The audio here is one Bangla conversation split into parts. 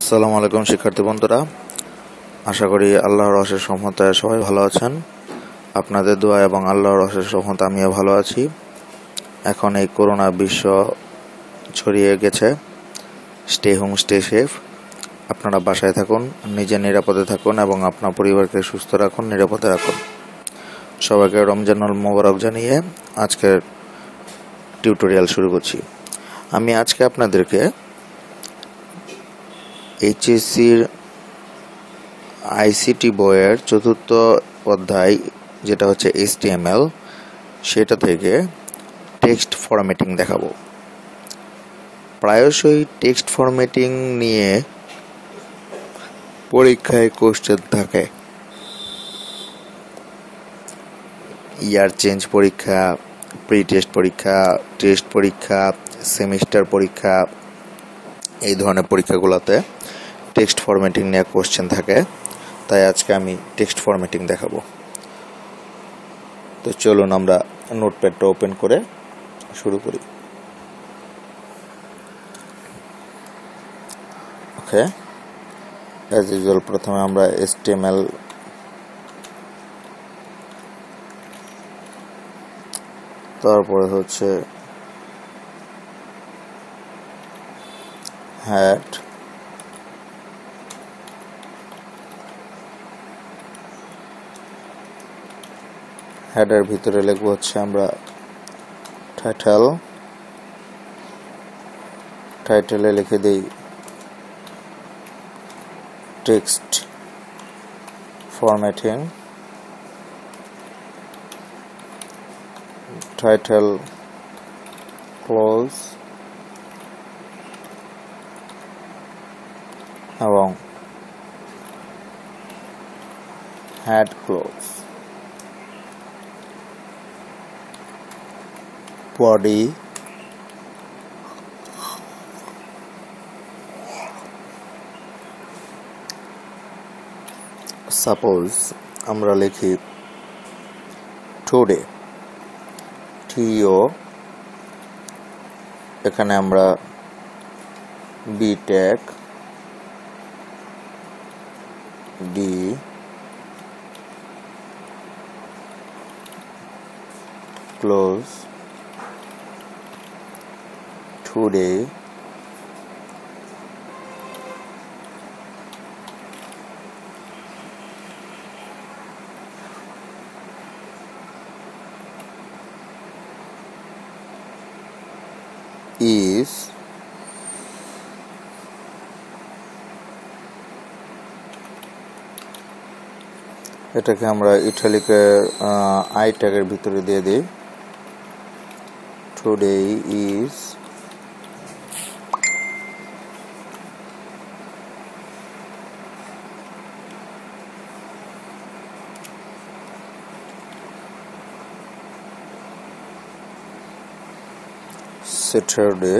আসসালামু আলাইকুম শিক্ষার্থী বন্ধুরা, আশা করি আল্লাহর অশেষ রহমতে সবাই ভালো আছেন। আপনাদের দোয়া এবং আল্লাহর অশেষ রহমতে আমিও ভালো আছি। এখন এই করোনা বিশ্ব ছড়িয়ে গেছে। Stay home stay safe. আপনারা বাসায় থাকুন, নিজে নিরাপদে থাকুন এবং আপনার পরিবারকে সুস্থ রাখুন, নিরাপদে রাখুন। সবাইকে রমজানুল মোবারক জানিয়ে আজকের টিউটোরিয়াল শুরু করছি। আমি আজকে আপনাদেরকে এইচএসসির আইসিটি বইয়ের ৪র্থ অধ্যায়, যেটা হচ্ছে HTML, সেটা থেকে টেক্সট ফরম্যাটিং দেখাবো। প্রায়শই টেক্সট ফরম্যাটিং নিয়ে পরীক্ষায় কোশ্চেন থাকে। ইয়ার চেঞ্জ পরীক্ষা, প্রি টেস্ট পরীক্ষা, টেস্ট পরীক্ষা, সেমিস্টার পরীক্ষা, এই ধরনের পরীক্ষাগুলোতে টেক্সট ফরম্যাটিং নিয়ে কোশ্চেন থাকে। তাই আজকে আমি টেক্সট ফরম্যাটিং দেখাবো। তো চলুন আমরা নোটপ্যাডটা ওপেন করে শুরু করি। ওকে, অ্যাজ ইউজুয়াল প্রথমে আমরা HTML তারপরে হচ্ছে হ্যাড, হেডের ভিতরে লিখবো হচ্ছে আমরা টাইটেল। টাইটেলে লিখে দিই টেক্সট ফরম্যাটিং। টাইটেল ক্লোজ এবং হেড ক্লোজ। বডি সাপোজ আমরা লিখি টুডে, TO, এখানে আমরা B tag, D close, today is এটাকে আমরা ইটালিকের আই ট্যাগের ভিতরে দিয়ে দিই। টুডে ইজ Saturday,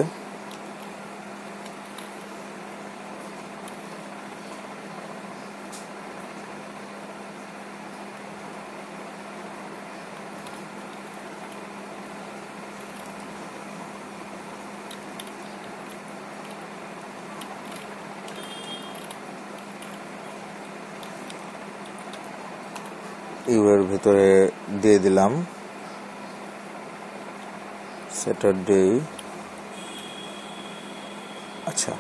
ইউর ভিতরে দিয়ে দিলাম স্যাটারডে। আচ্ছা,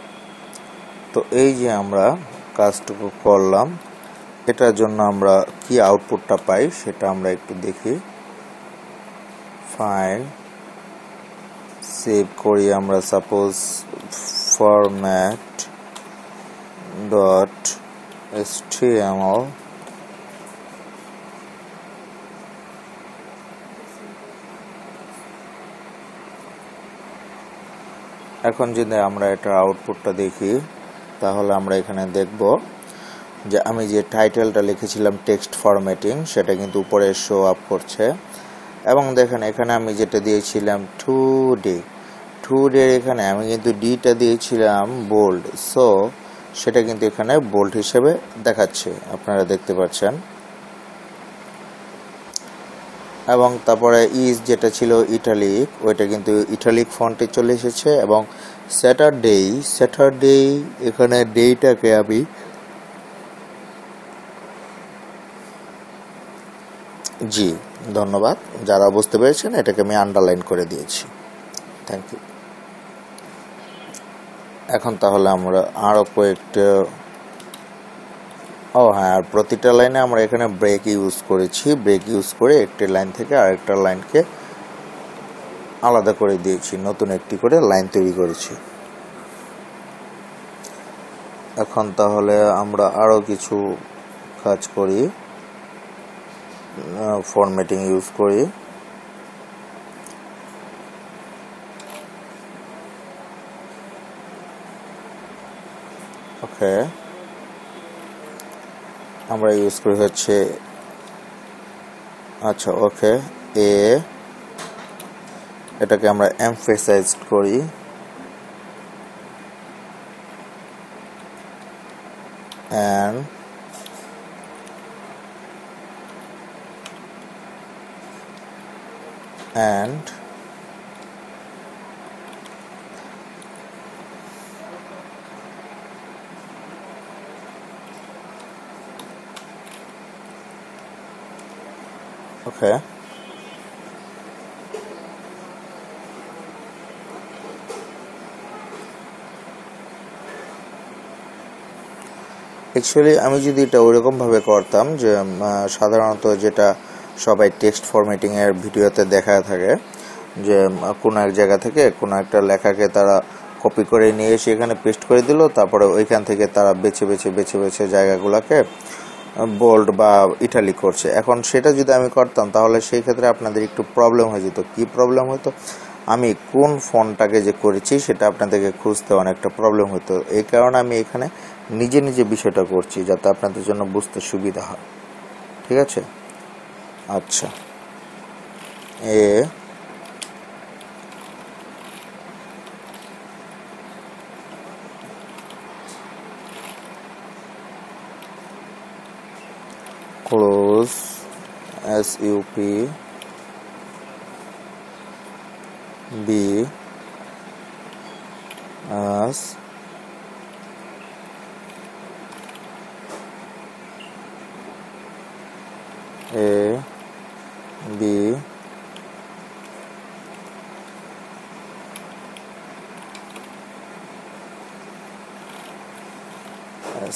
তো এই যে আমরা কাজটুকু করলাম, এটার জন্য আমরা কি আউটপুটটা পাই সেটা আমরা একটু দেখি। ফাইল সেভ করি আমরা, সাপোজ ফরম্যাট ডট HTML। এখন যদি আমরা এটা আউটপুটটা দেখি, তাহলে আমরা এখানে দেখব যে আমি যে টাইটেলটা লিখেছিলাম টেক্সট ফরম্যাটিং, সেটা কিন্তু উপরে শো আপ করছে। এবং দেখেন এখানে আমি যেটা দিয়েছিলাম টুডে, এখানে আমি কিন্তু ডিটা দিয়েছিলাম বোল্ড, সো সেটা কিন্তু এখানে বোল্ড হিসেবে দেখাচ্ছে, আপনারা দেখতে পাচ্ছেন। এবং তারপরে ইজ যেটা ছিল ইটালিক, ওইটা কিন্তু ইটালিক ফন্টে চলে এসেছে এবং স্যাটারডে এখানে ডেটাকে আমি জি ধন্যবাদ, যারা বুঝতে পেরেছেন এটাকে আমি আন্ডারলাইন করে দিয়েছি, থ্যাংক ইউ। এখন তাহলে আমরা আরও কয়েকটা আর প্রতিটা লাইনে আমরা এখানে ব্রেক ইউজ করেছি। ব্রেক ইউজ করে একটি লাইন থেকে আরেকটা লাইনকে আলাদা করে দিয়েছি, নতুন একটি করে লাইন তৈরি করেছি। এখন তাহলে আমরা আরও কিছু কাজ করি, ফরম্যাটিং ইউজ করি। ওকে, আমরা ইউজ করি হচ্ছে আচ্ছা ওকে এটাকে আমরা এমফেসাইজ করি, and okay, অ্যাকচুয়ালি আমি যদি এটা ওইরকমভাবে করতাম যে সাধারণত যেটা সবাই টেক্সট ফরম্যাটিংয়ের ভিডিওতে দেখা থাকে, যে কোনো এক জায়গা থেকে কোনো একটা লেখাকে তারা কপি করে নিয়ে এসে এখানে পেস্ট করে দিল, তারপরে ওইখান থেকে তারা বেছে বেছে জায়গাগুলোকে বোল্ড বা ইটালিক করছে। এখন সেটা যদি আমি করতাম তাহলে সেই ক্ষেত্রে আপনাদের একটু প্রবলেম হয়ে যেত। কি প্রবলেম হতো? আমি কোন ফন্টটাকে যে করেছি সেটা আপনাদেরকে খুঁজতে অনেকটা প্রবলেম হতো। এই কারণে আমি এখানে নিজে বিষয়টা করছি যাতে আপনাদের জন্য বুঝতে সুবিধা হয়। ঠিক আছে, আচ্ছা close SUP B as A B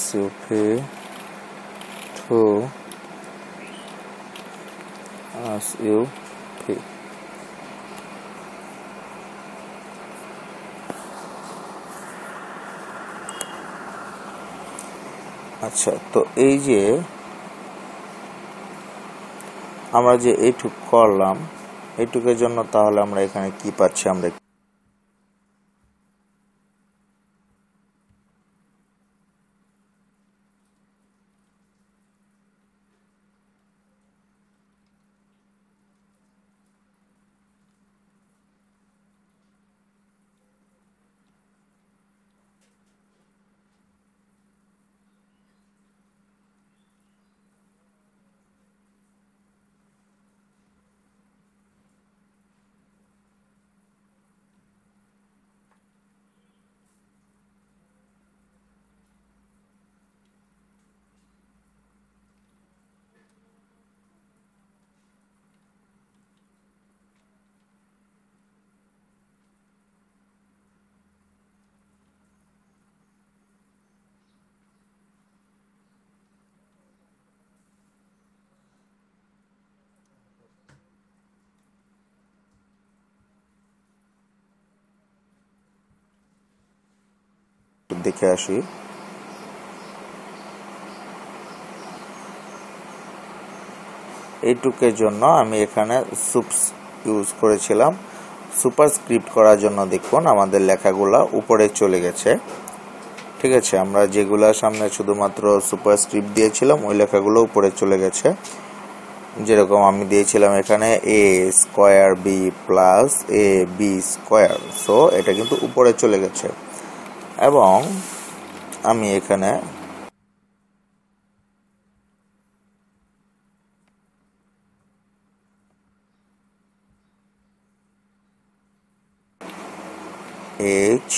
SUP 2 SUP। আচ্ছা, তো এই যে আমরা যে এইটুক করলাম, এইটুকের জন্য তাহলে আমরা এখানে কি পাচ্ছি? আমরা দেখে আসি। এইটুকের জন্য আমি এখানে সুপস ইউজ করেছিলাম। সুপারস্ক্রিপ্ট করার জন্য দেখুন আমাদের লেখাগুলা উপরে চলে গেছে। ঠিক আছে, আমরা যেগুলা সামনে শুধুমাত্র সুপারস্ক্রিপ্ট দিয়েছিলাম ওই লেখাগুলো উপরে চলে গেছে। যেরকম আমি দিয়েছিলাম এখানে a square b plus a b square, so এটা কিন্তু উপরে চলে গেছে। এবং আমি এখানে h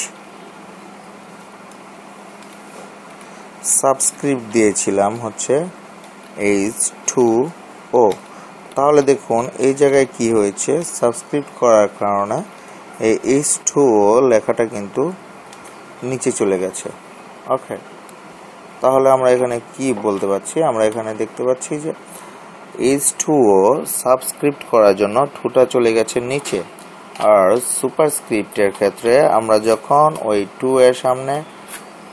সাবস্ক্রিপ্ট দিয়েছিলাম হচ্ছে H2O। তাহলে দেখুন এই জায়গায় কি হয়েছে, সাবস্ক্রিপ্ট করার কারণে এই H2O লেখাটা কিন্তু নিচে চলে গেছে। ওকে, তাহলে আমরা এখানে কি বলতে পারছি, আমরা এখানে দেখতে পাচ্ছি যে H2O সাবস্ক্রিপ্ট করার জন্য টুটা চলে গেছে নিচে, আর সুপারস্ক্রিপ্টের ক্ষেত্রে আমরা যখন ওই 2 এর সামনে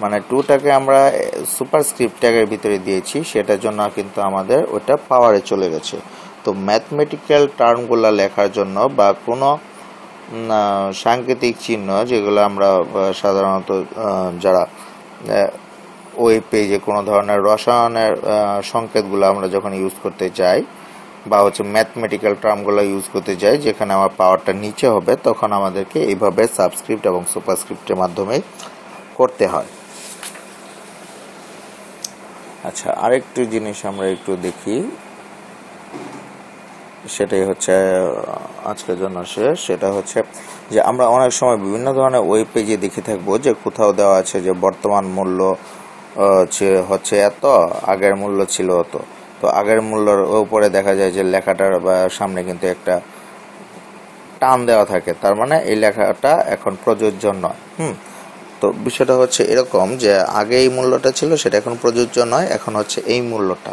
মানে 2টাকে আমরা সুপারস্ক্রিপ্ট ট্যাগের ভিতরে দিয়েছি, সেটার জন্য কিন্তু আমাদের ওটা পাওয়ারে চলে গেছে। তো ম্যাথমেটিক্যাল টার্মগুলো লেখার জন্য বা কোনো সাংকেতিক চিহ্ন যেগুলো আমরা সাধারণত যারা ওয়েব পেজে কোনো ধরনের রসায়নের সংকেতগুলো আমরা যখন ইউজ করতে যাই বা হচ্ছে ম্যাথমেটিক্যাল টার্মগুলো ইউজ করতে যাই যেখানে আমার পাওয়ারটা নিচে হবে, তখন আমাদেরকে এইভাবে সাবস্ক্রিপ্ট এবং সুপারস্ক্রিপ্টের মাধ্যমে করতে হয়। আচ্ছা, আরেকটু জিনিস আমরা একটু দেখি, সেটাই হচ্ছে আজকের জন্য শেষ। সেটা হচ্ছে যে আমরা অনেক সময় বিভিন্ন ধরনের ওয়েব পেজে দেখে থাকবো যে কোথাও দেওয়া আছে যে বর্তমান মূল্য হচ্ছে এত, আগের মূল্য ছিল অত। তো আগের মূল্যর উপরে দেখা যায় যে লেখাটার সামনে কিন্তু একটা টান দেওয়া থাকে, তার মানে এই লেখাটা এখন প্রযোজ্য নয়। তো বিষয়টা হচ্ছে এরকম যে আগে এই মূল্যটা ছিল সেটা এখন প্রযোজ্য নয়, এখন হচ্ছে এই মূল্যটা,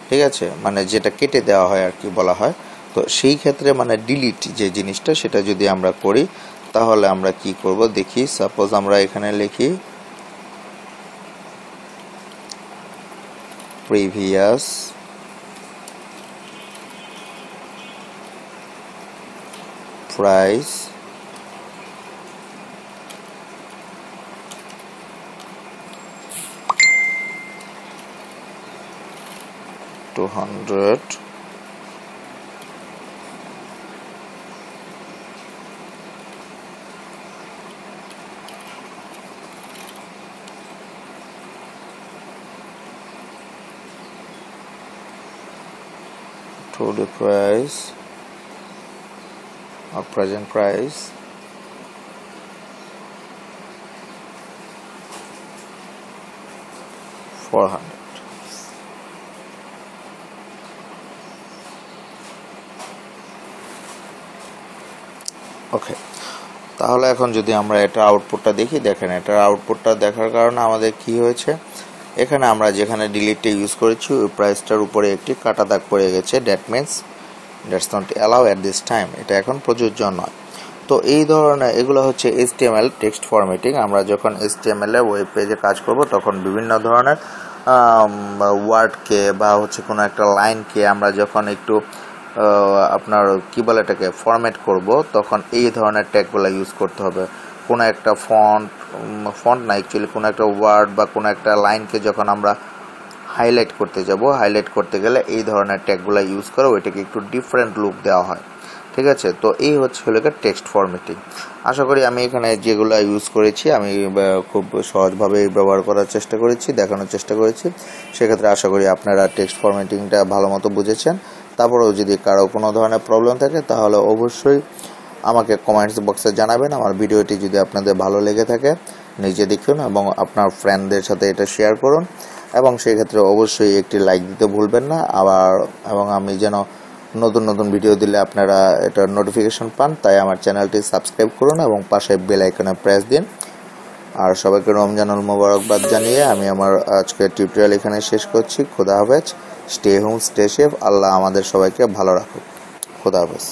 ঠিক আছে, মানে যেটা কেটে দেওয়া হয় আর কি বলা হয়। তো সেই ক্ষেত্রে মানে ডিলিট যে জিনিসটা সেটা যদি আমরা করি তাহলে আমরা কি করব দেখি। সাপোজ আমরা এখানে লিখি previous price $200 to the price or present price $400। ওকে, তাহলে এখন যদি আমরা এটা আউটপুটটা দেখি, দেখেন এটার আউটপুটটা দেখার কারণে আমাদের কি হয়েছে, এখানে আমরা যেখানে ডিলিটটা ইউজ করেছি ওই প্রাইসটার উপরে একটি কাটা দাগ পড়ে গেছে, that means that's not allow at this time, এটা এখন প্রযোজ্য নয়। তো এই ধরনের এগুলো হচ্ছে HTML টেক্সট ফরম্যাটিং। আমরা যখন HTML এ ওয়েব পেজে কাজ করব তখন বিভিন্ন ধরনের ওয়ার্ডকে বা হচ্ছে কোনো একটা লাইনকে আমরা যখন একটু আপনার কি বলে এটাকে ফরম্যাট করব, তখন এই ধরনের ট্যাগগুলো ইউজ করতে হবে। কোনো একটা ফন্ট না, অ্যাকচুয়ালি কোনো একটা ওয়ার্ড বা কোনো একটা লাইনকে যখন আমরা হাইলাইট করতে যাব, হাইলাইট করতে গেলে এই ধরনের ট্যাগগুলো ইউজ করে ওইটাকে একটু ডিফারেন্ট লুক দেওয়া হয়, ঠিক আছে। তো এই হচ্ছে টেক্সট ফরম্যাটিং। আশা করি আমি এখানে যেগুলো ইউজ করেছি আমি খুব সহজভাবে ব্যবহার করার চেষ্টা করেছি, দেখানোর চেষ্টা করেছি। সেক্ষেত্রে আশা করি আপনারা টেক্সট ফরম্যাটিংটা ভালো মতো বুঝেছেন। তারপরেও যদি কারো কোনো ধরনের প্রবলেম থাকে তাহলে অবশ্যই আমাকে কমেন্টস বক্সে জানাবেন। আমার ভিডিওটি যদি আপনাদের ভালো লেগে থাকে নিজে দেখুন এবং আপনার ফ্রেন্ডদের সাথে এটা শেয়ার করুন, এবং সেক্ষেত্রে অবশ্যই একটি লাইক দিতে ভুলবেন না। এবং আমি যেন নতুন নতুন ভিডিও দিলে আপনারা এটার নোটিফিকেশন পান, তাই আমার চ্যানেলটি সাবস্ক্রাইব করুন এবং পাশে বেল আইকনে প্রেস দিন। আর সবাইকে রমজানুল মোবারকবাদ জানিয়ে আমি আমার আজকের টিউটোরিয়াল এখানে শেষ করছি। খোদা হাফেজ, স্টে হোম, স্টে সেফ। আল্লাহ আমাদের সবাইকে ভালো রাখুক। খোদা হাফেজ।